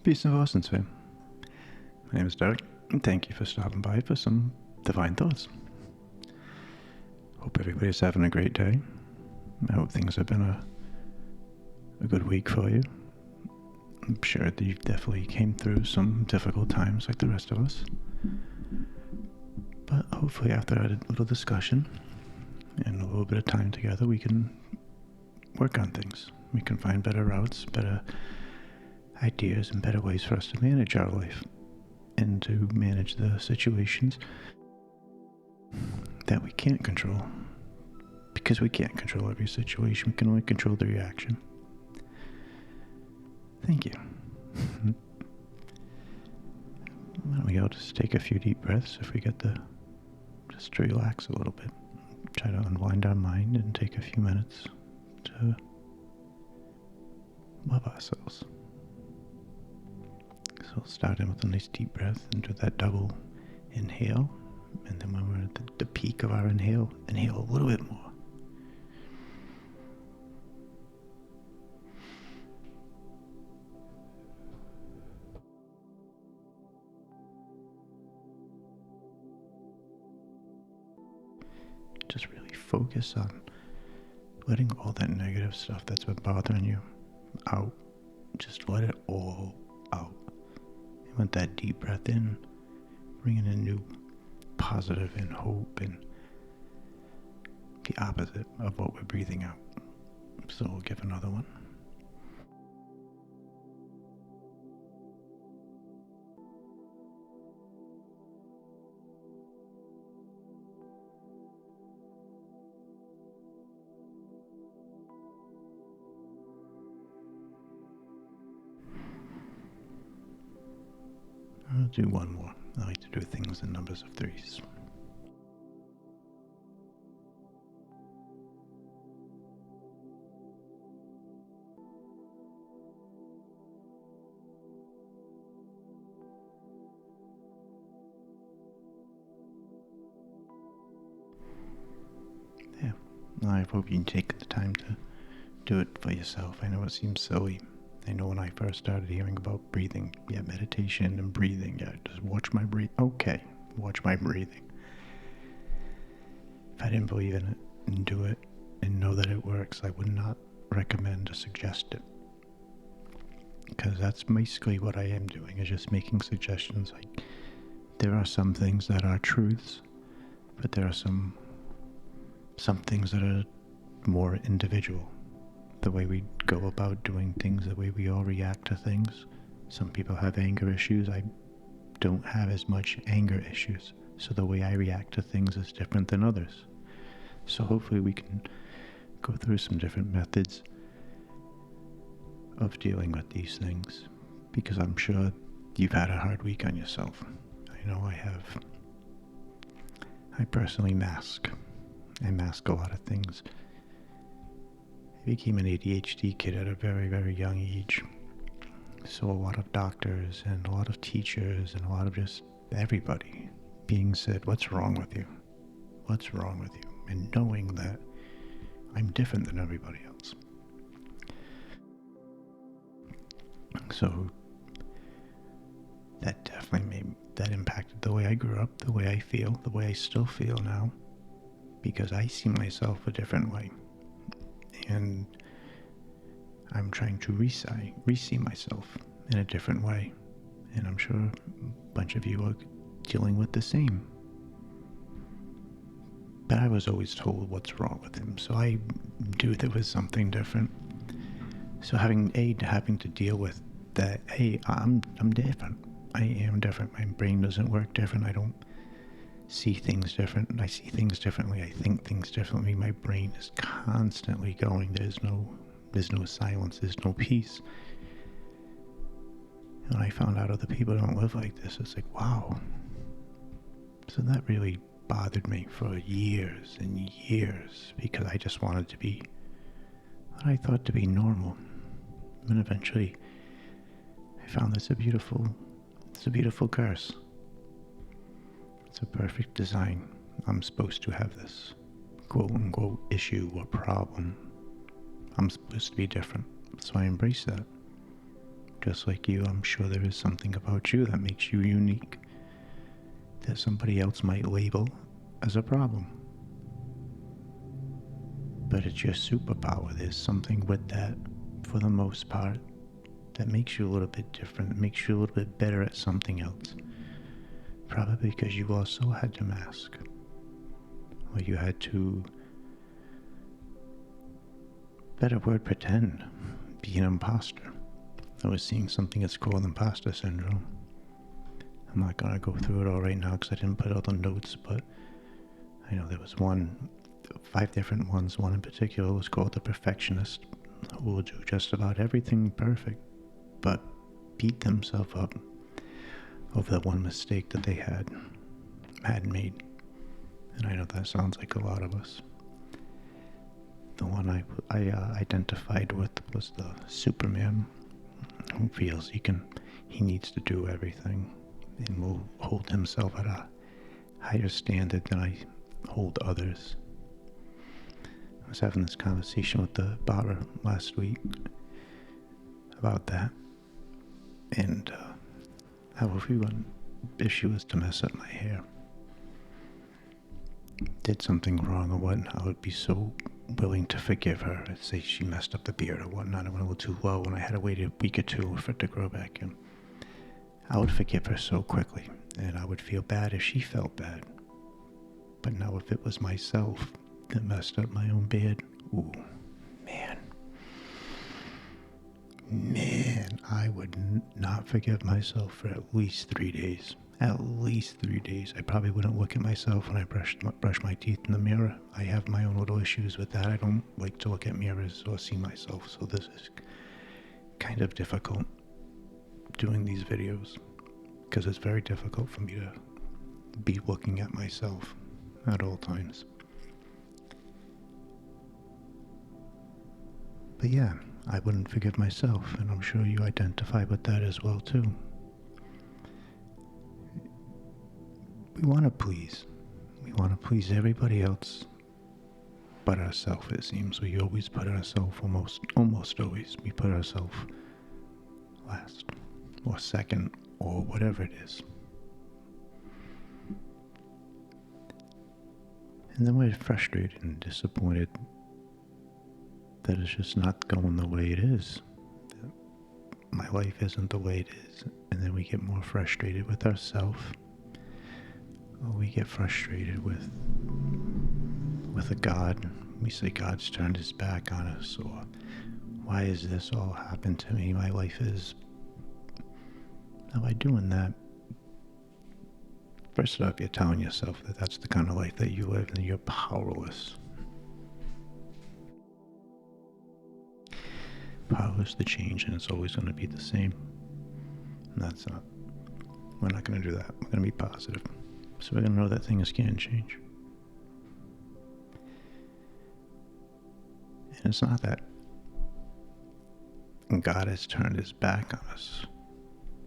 Peace and blessings, fam. My name is Derek, and thank you for stopping by for some divine thoughts. Hope everybody's having a great day. I hope things have been a good week for you. I'm sure that you definitely came through some difficult times like the rest of us. But hopefully after a little discussion and a little bit of time together, we can work on things. We can find better routes, better ideas, and better ways for us to manage our life and to manage the situations that we can't control. Because we can't control every situation, we can only control the reaction. Thank you. Why don't we all just take a few deep breaths if we get to just relax a little bit. Try to unwind our mind and take a few minutes to love ourselves. So we'll start in with a nice deep breath into that double inhale. And then when we're at the peak of our inhale a little bit more. Just really focus on letting all that negative stuff that's been bothering you out. Just let it all out. And with that deep breath in, bringing in new positive and hope and the opposite of what we're breathing out. So we'll give another one. I'll do one more. I like to do things in numbers of threes. Yeah, I hope you can take the time to do it for yourself. I know it seems silly. I know when I first started hearing about breathing, meditation and breathing, just watch my breathing. Okay, watch my breathing. If I didn't believe in it and do it and know that it works, I would not recommend or suggest it. Because that's basically what I am doing, is just making suggestions. Like, there are some things that are truths, but there are some things that are more individual. The way we go about doing things, the way we all react to things. Some people have anger issues. I don't have as much anger issues. So the way I react to things is different than others. So hopefully we can go through some different methods of dealing with these things. Because I'm sure you've had a hard week on yourself. I know I have. I personally mask. I mask a lot of things. I became an ADHD kid at a very, very young age. So a lot of doctors and a lot of teachers and a lot of just everybody being said, what's wrong with you? What's wrong with you? And knowing that I'm different than everybody else. So that definitely impacted the way I grew up, the way I feel, the way I still feel now. Because I see myself a different way. And I'm trying to re-see myself in a different way. And I'm sure a bunch of you are dealing with the same. But I was always told what's wrong with him, so I knew there was something different. So having to deal with that, hey, I'm different. I am different. My brain doesn't work different. I don't see things different. I see things differently. I think things differently. My brain is constantly going. There's no silence. There's no peace. And when I found out other people don't live like this, it's like, wow. So that really bothered me for years and years, because I just wanted to be what I thought to be normal. And eventually I found it's a beautiful curse. It's a perfect design. I'm supposed to have this quote-unquote issue or problem. I'm supposed to be different, so I embrace that. Just like you, I'm sure there is something about you that makes you unique that somebody else might label as a problem. But it's your superpower. There's something with that, for the most part, that makes you a little bit different. It makes you a little bit better at something else. Probably because you also had to mask. Or you had to, better word, pretend. Be an imposter. I was seeing something that's called imposter syndrome. I'm not going to go through it all right now because I didn't put all the notes, but I know there was 5 different ones. One in particular was called the perfectionist, who will do just about everything perfect, but beat themselves up over that one mistake that they had made. And I know that sounds like a lot of us. The one I identified with was the Superman, who feels he needs to do everything and will hold himself at a higher standard than I hold others. I was having this conversation with the barber last week about that, and how if she was to mess up my hair, did something wrong or whatnot, I would be so willing to forgive her. I'd say she messed up the beard or whatnot, it went a little too low and I had to wait a week or two for it to grow back in. I would forgive her so quickly, and I would feel bad if she felt bad. But now if it was myself that messed up my own beard, ooh, man, I would not forgive myself for at least 3 days. At least 3 days. I probably wouldn't look at myself when I brush my teeth in the mirror. I have my own little issues with that. I don't like to look at mirrors or see myself, so this is kind of difficult doing these videos because it's very difficult for me to be looking at myself at all times. But yeah, I wouldn't forgive myself, and I'm sure you identify with that as well too. We want to please. We want to please everybody else but ourselves, it seems. We always put ourselves, almost always, we put ourselves last, or second, or whatever it is. And then we're frustrated and disappointed that it's just not going the way it is. My life isn't the way it is. And then we get more frustrated with ourselves. Or we get frustrated with a God. We say God's turned his back on us, or why has this all happened to me? My life is... Now, by doing that, first off, you're telling yourself that that's the kind of life that you live and you're powerless. Powerless to change, and it's always going to be the same. And that's not... We're not going to do that. We're going to be positive. So we're going to know that things can change. And it's not that God has turned his back on us.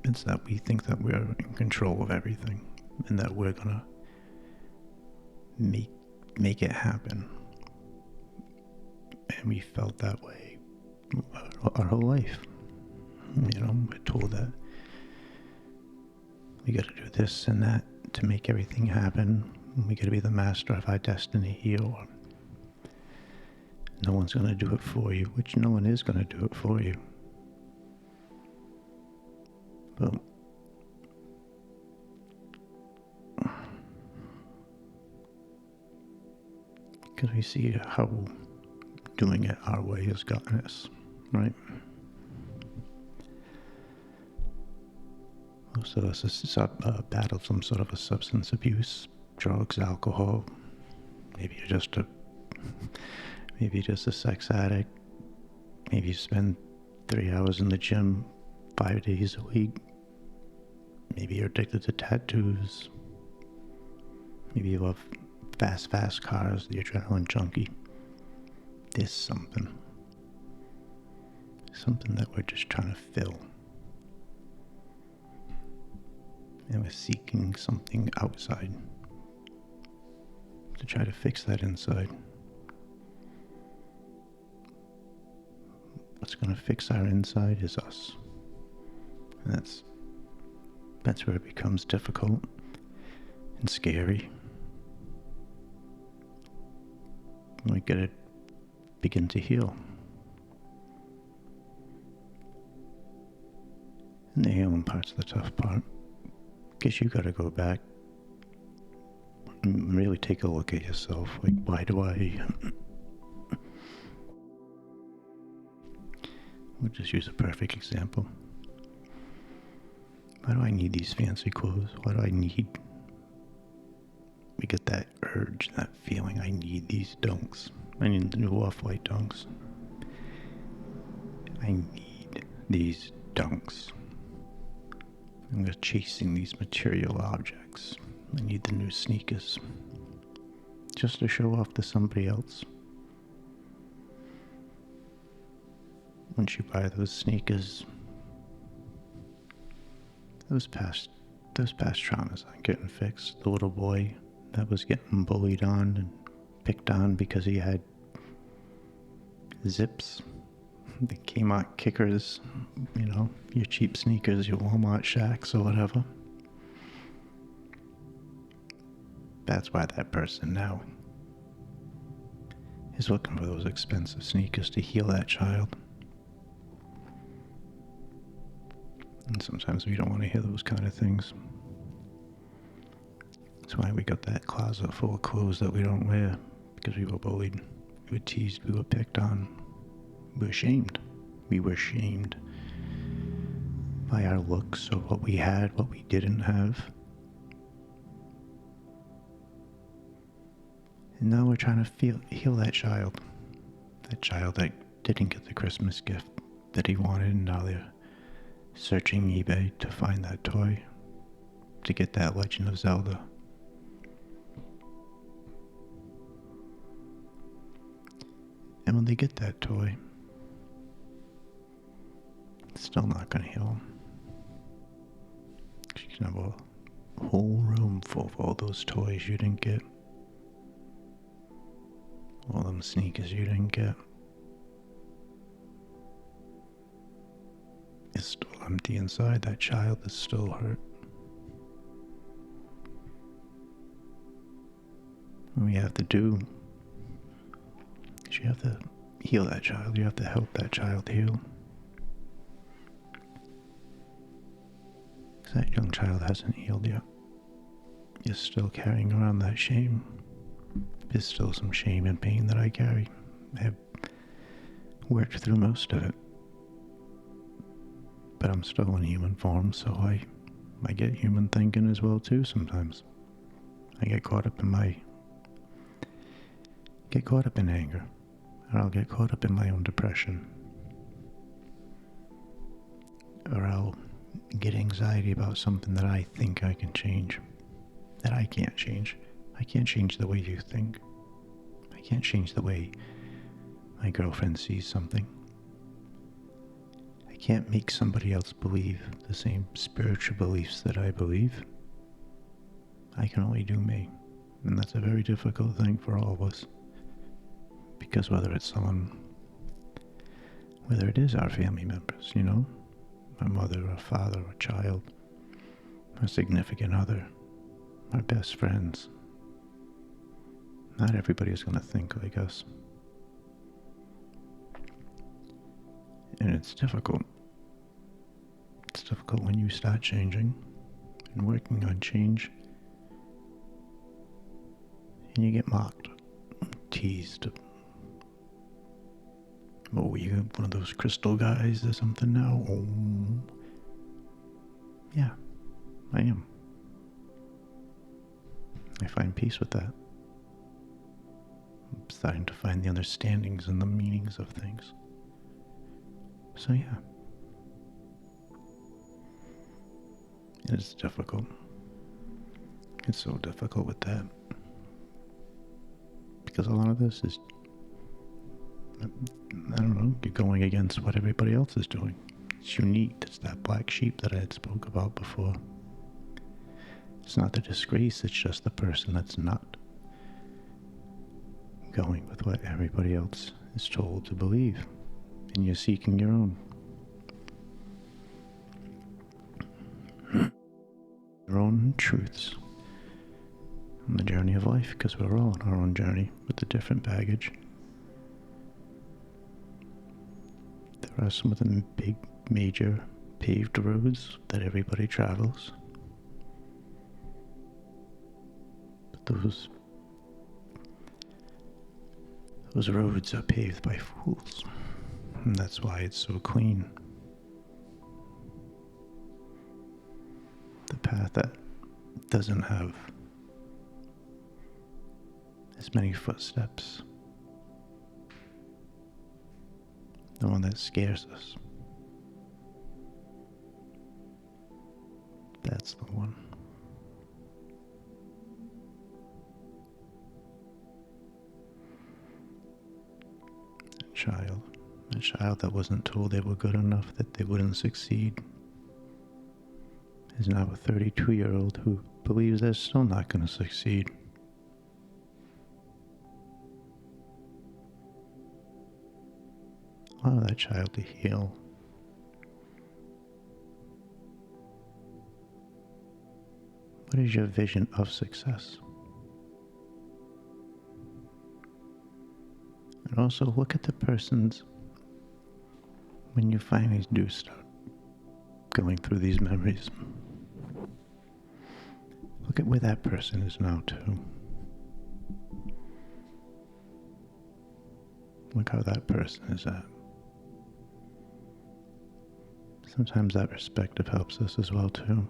It's that we think that we're in control of everything and that we're going to make it happen. And we felt that way our whole life. You know, we're told that we got to do this and that to make everything happen. We got to be the master of our destiny, or no one's going to do it for you, which no one is going to do it for you. But because we see how doing it our way has gotten us, right? Most of us have battled some sort of a substance abuse, drugs, alcohol. Maybe you're just a sex addict. Maybe you spend 3 hours in the gym 5 days a week. Maybe you're addicted to tattoos. Maybe you love fast cars, the adrenaline junkie. There's something that we're just trying to fill. And we're seeking something outside to try to fix that inside. What's going to fix our inside is us. And that's where it becomes difficult and scary. We gotta begin to heal. And the healing part's the tough part. Because you gotta go back and really take a look at yourself. Like, why do we'll just use a perfect example. Why do I need these fancy clothes? Why do I need... We get that urge, that feeling, I need these dunks. I need the new Off-White dunks. I need these dunks. I'm just chasing these material objects. I need the new sneakers. Just to show off to somebody else. Once you buy those sneakers, those past traumas aren't getting fixed. The little boy that was getting bullied on and picked on because he had zips, the Kmart kickers, you know, your cheap sneakers, your Walmart Shacks or whatever. That's why that person now is looking for those expensive sneakers to heal that child. And sometimes we don't want to hear those kind of things. That's why we got that closet full of clothes that we don't wear, because we were bullied, we were teased, we were picked on, we were shamed. We were shamed by our looks or what we had, what we didn't have. And now we're trying to heal that child that didn't get the Christmas gift that he wanted, and now they're searching eBay to find that toy, to get that Legend of Zelda. And when they get that toy, it's still not going to heal them. You can have a whole room full of all those toys you didn't get. All them sneakers you didn't get. It's still empty inside. That child is still hurt. What we have to do is you have to heal that child. You have to help that child heal. Because that young child hasn't healed yet. You're still carrying around that shame. There's still some shame and pain that I carry. I have worked through most of it. But I'm still in human form, so I get human thinking as well too sometimes. I get caught up in anger, or I'll get caught up in my own depression, or I'll get anxiety about something that I think I can change, that I can't change. I can't change the way you think. I can't change the way my girlfriend sees something. I can't make somebody else believe the same spiritual beliefs that I believe. I can only do me. And that's a very difficult thing for all of us. Because whether it is our family members, you know, our mother, our father, our child, our significant other, our best friends, not everybody is going to think like us. And it's difficult. It's difficult when you start changing and working on change, and you get mocked, teased. Oh, you one of those crystal guys or something now? Oh, yeah, I am. I find peace with that. I'm starting to find the understandings and the meanings of things. So yeah. It's difficult. It's so difficult with that. Because a lot of this is, I don't know, you're going against what everybody else is doing. It's unique. It's that black sheep that I had spoke about before. It's not the disgrace, it's just the person that's not going with what everybody else is told to believe. And you're seeking your own. our own truths on the journey of life, because we're all on our own journey with a different baggage. There are some of the big, major paved roads that everybody travels. But those roads are paved by fools. And that's why it's so clean. The path that doesn't have as many footsteps, the one that scares us, that's the one. A child that wasn't told they were good enough, that they wouldn't succeed, is now a 32-year-old who believes they're still not going to succeed. Allow that child to heal. What is your vision of success? And also look at the person's, when you finally do start going through these memories, look at where that person is now too. Look how that person is at. Sometimes that perspective helps us as well too.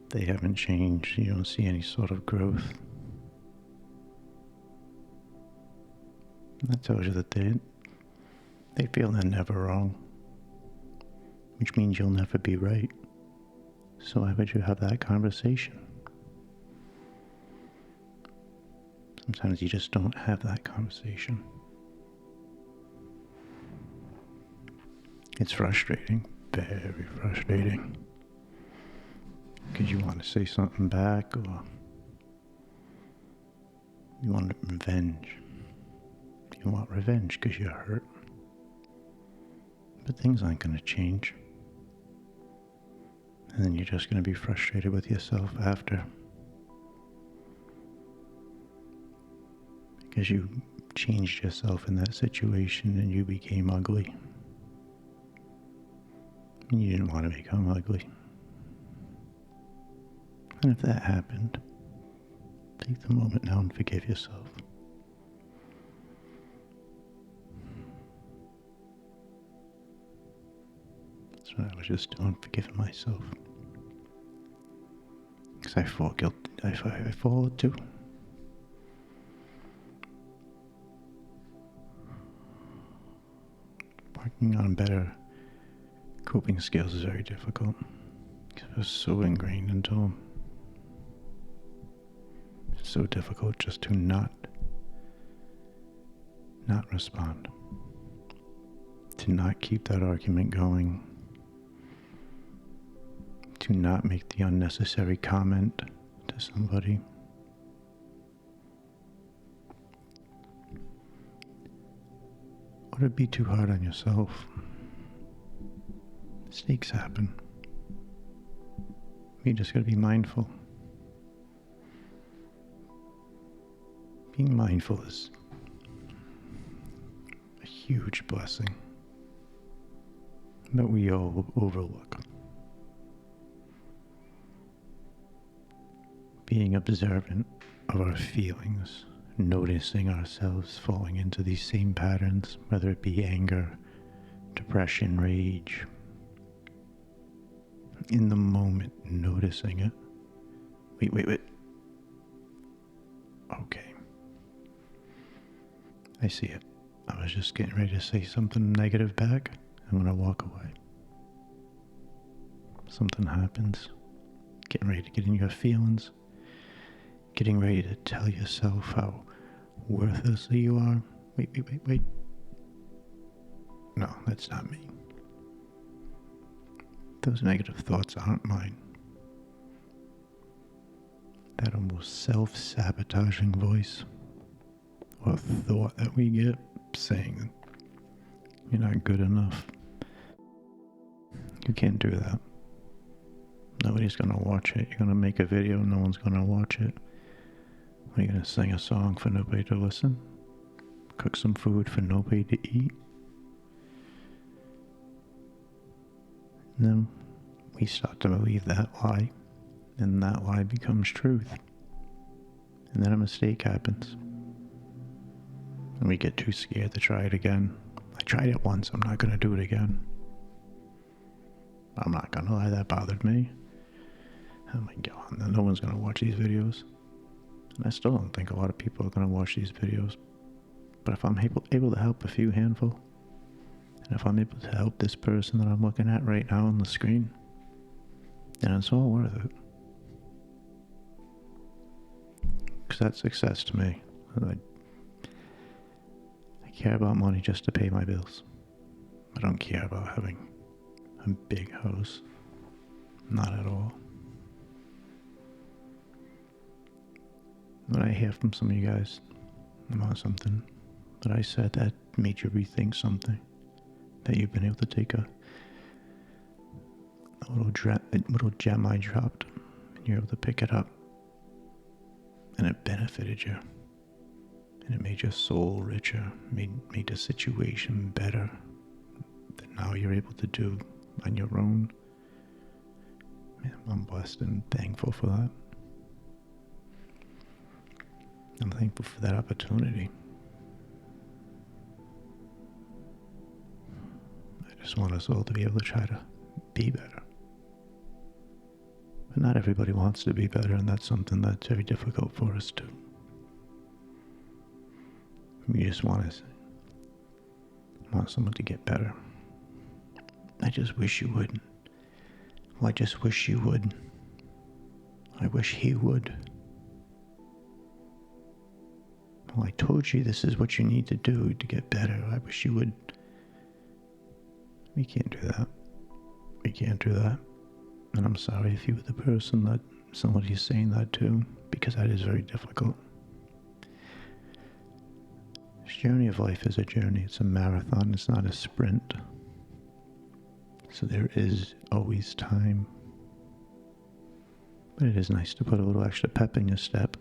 They haven't changed, you don't see any sort of growth. That tells you that they feel they're never wrong, which means you'll never be right. So why would you have that conversation? Sometimes you just don't have that conversation. It's frustrating, very frustrating, because you want to say something back, or you want revenge. You want revenge because you're hurt. But things aren't going to change. And then you're just going to be frustrated with yourself after. Because you changed yourself in that situation and you became ugly. And you didn't want to become ugly. And if that happened, take the moment now and forgive yourself. That's what I was just doing, forgiving myself. Because I fall guilty. I fall too. Working on better coping skills is very difficult. Because it was so ingrained into them. It's so difficult just to not respond. To not keep that argument going. To not make the unnecessary comment to somebody. Or to be too hard on yourself. Mistakes happen. You just gotta be mindful. Being mindful is a huge blessing that we all overlook. Being observant of our feelings, noticing ourselves falling into these same patterns, whether it be anger, depression, rage. In the moment, noticing it. Wait. Okay. I see it. I was just getting ready to say something negative back. I'm gonna walk away. Something happens. Getting ready to get in your feelings. Getting ready to tell yourself how worthless you are. Wait. No, that's not me. Those negative thoughts aren't mine. That almost self-sabotaging voice or thought that we get saying you're not good enough. You can't do that. Nobody's gonna watch it. You're gonna make a video, no one's gonna watch it. Are you gonna sing a song for nobody to listen? Cook some food for nobody to eat? And then we start to believe that lie, and that lie becomes truth. And then a mistake happens. And we get too scared to try it again. I tried it once, I'm not gonna do it again. I'm not gonna lie, that bothered me. Oh my god, no one's gonna watch these videos. And I still don't think a lot of people are gonna watch these videos. But if I'm able to help a few handful, and if I'm able to help this person that I'm looking at right now on the screen, then it's all worth it. Because that's success to me. I care about money just to pay my bills. I don't care about having a big house. Not at all. When I hear from some of you guys about something that I said that made you rethink something, that you've been able to take a little gem I dropped, and you're able to pick it up, and it benefited you, and it made your soul richer, made the situation better, that now you're able to do on your own. Man, I'm blessed and thankful for that. I'm thankful for that opportunity. I just want us all to be able to try to be better. But not everybody wants to be better, and that's something that's very difficult for us to. We just want someone to get better. I just wish you would. Well, I just wish you would. I wish he would. Well, I told you this is what you need to do to get better. I wish you would. We can't do that. We can't do that. And I'm sorry if you were the person that somebody's saying that to, because that is very difficult. This journey of life is a journey. It's a marathon. It's not a sprint. So there is always time. But it is nice to put a little extra pep in your step.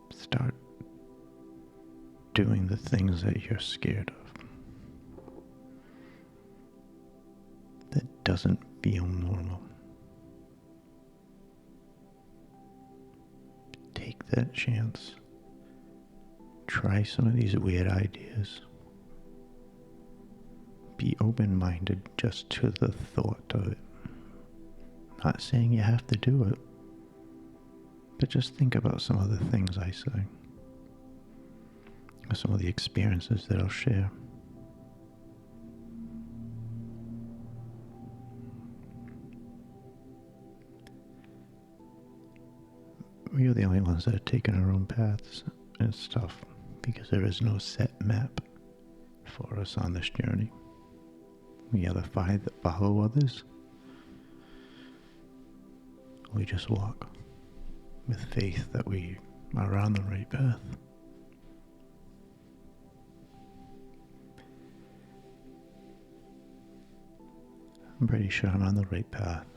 Start doing the things that you're scared of. That doesn't feel normal. Take that chance. Try some of these weird ideas. Be open-minded just to the thought of it. I'm not saying you have to do it, but just think about some of the things I say, or some of the experiences that I'll share. We are the only ones that are taking our own paths, and it's tough because there is no set map for us on this journey. We either follow others, or we just walk with faith that we are on the right path. I'm pretty sure I'm on the right path.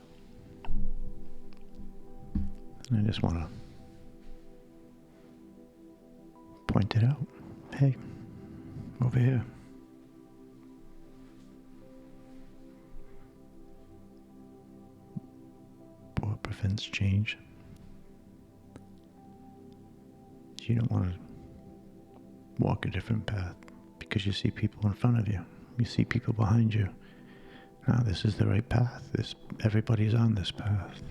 And I just want to point it out. Hey, over here. What prevents change? You don't want to walk a different path because you see people in front of you. You see people behind you. Now this is the right path. Everybody's on this path.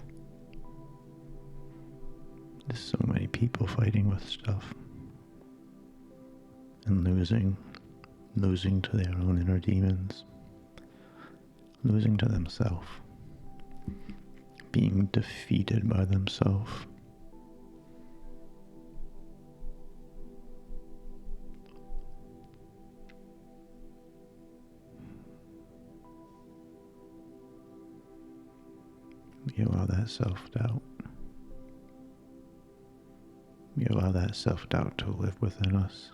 There's so many people fighting with stuff and losing to their own inner demons, losing to themselves, being defeated by themselves. We allow that self-doubt. We allow that self-doubt to live within us.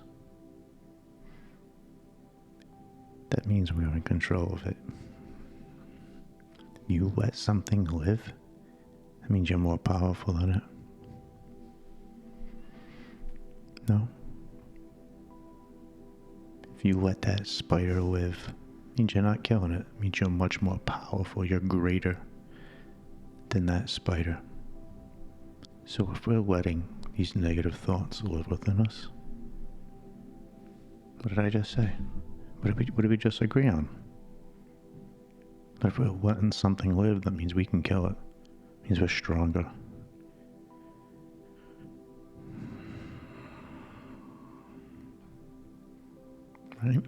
That means we are in control of it. you let something live, that means you're more powerful than it. No? If you let that spider live, it means you're not killing it. It means you're much more powerful. You're greater than that spider. So if we're letting these negative thoughts live within us, what did I just say? What did we just agree on? But if we're letting something live, that means we can kill it. It means we're stronger. Right?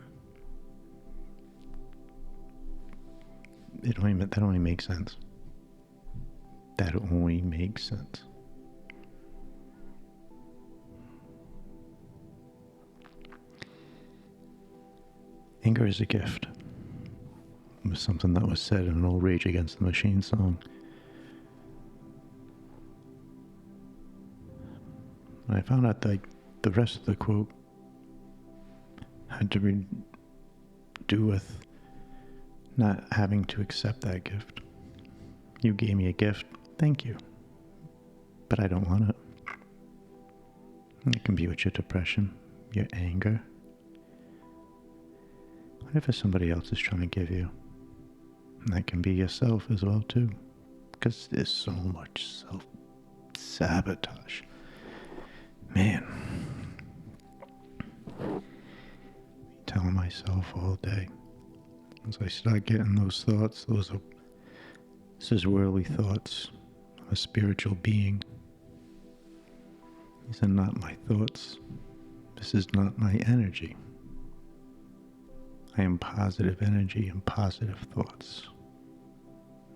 That only makes sense. That only makes sense. Anger is a gift. It was something that was said in an old Rage Against the Machine song. And I found out that the rest of the quote had to do with not having to accept that gift. You gave me a gift, thank you. But I don't want it. It can be with your depression, your anger. Whatever somebody else is trying to give you. And that can be yourself as well too. Because there's so much self-sabotage. Man. Telling myself all day. Once I start getting those thoughts, this is worldly thoughts. I'm a spiritual being. These are not my thoughts. This is not my energy. I am positive energy and positive thoughts.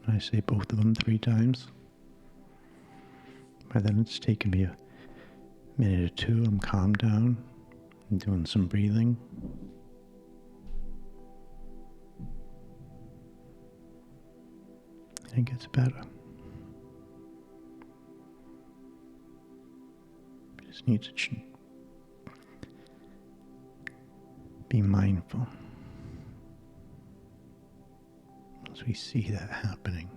And I say both of them 3 times. By then it's taken me a minute or 2. I'm calmed down. I'm doing some breathing. And it gets better. You just need to be mindful. Once we see that happening,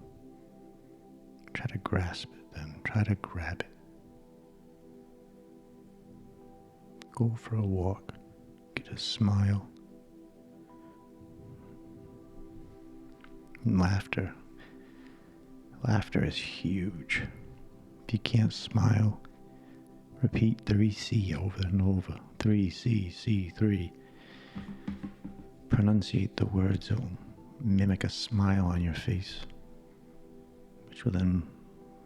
try to grasp it then. Try to grab it. Go for a walk. Get a smile. And laughter. Laughter is huge. If you can't smile, repeat 3C over and over. 3C, C3. Pronunciate the words. It will mimic a smile on your face, which will then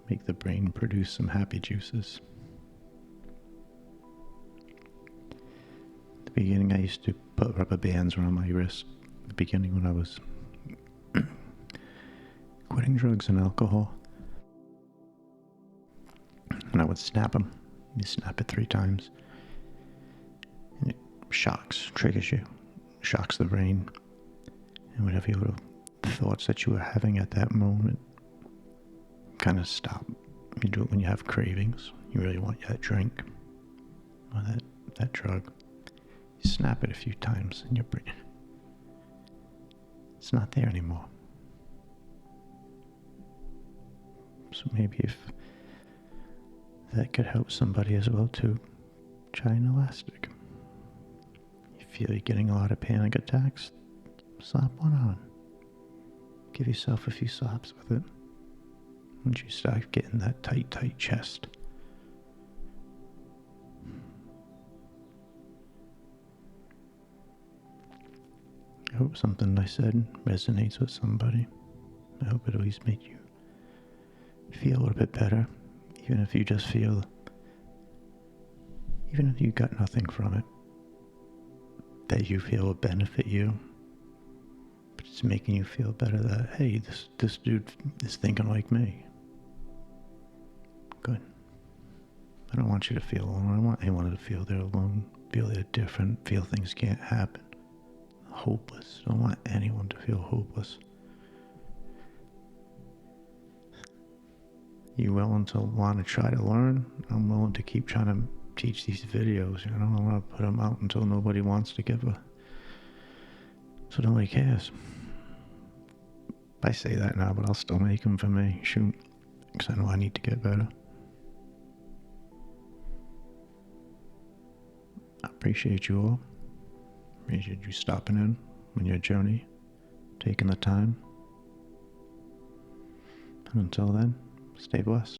make the brain produce some happy juices. At the beginning, I used to put rubber bands around my wrist. At the beginning, when I was quitting drugs and alcohol, and I would snap them. You snap it 3 times, and it triggers you, shocks the brain, and whatever your little thoughts that you were having at that moment kind of stop. You do it when you have cravings. You really want that drink or that drug. You snap it a few times, and your brain, it's not there anymore. So maybe if that could help somebody as well too, try an elastic. You feel you're getting a lot of panic attacks, slap one on. Give yourself a few slaps with it. Once you start getting that tight chest. I hope something I said resonates with somebody. I hope it at least made you feel a little bit better, even if you just feel, even if you got nothing from it, that you feel will benefit you, but it's making you feel better that, hey, this dude is thinking like me. Good. I don't want you to feel alone. I don't want anyone to feel they're alone, feel they're different, feel things can't happen. Hopeless. I don't want anyone to feel hopeless. You willing to want to try to learn? I'm willing to keep trying to teach these videos. I don't want to put them out until nobody wants to so nobody cares. I say that now, but I'll still make them for me. Shoot. Because I know I need to get better. I appreciate you all. Appreciate you stopping in on your journey, taking the time. And until then, stay blessed.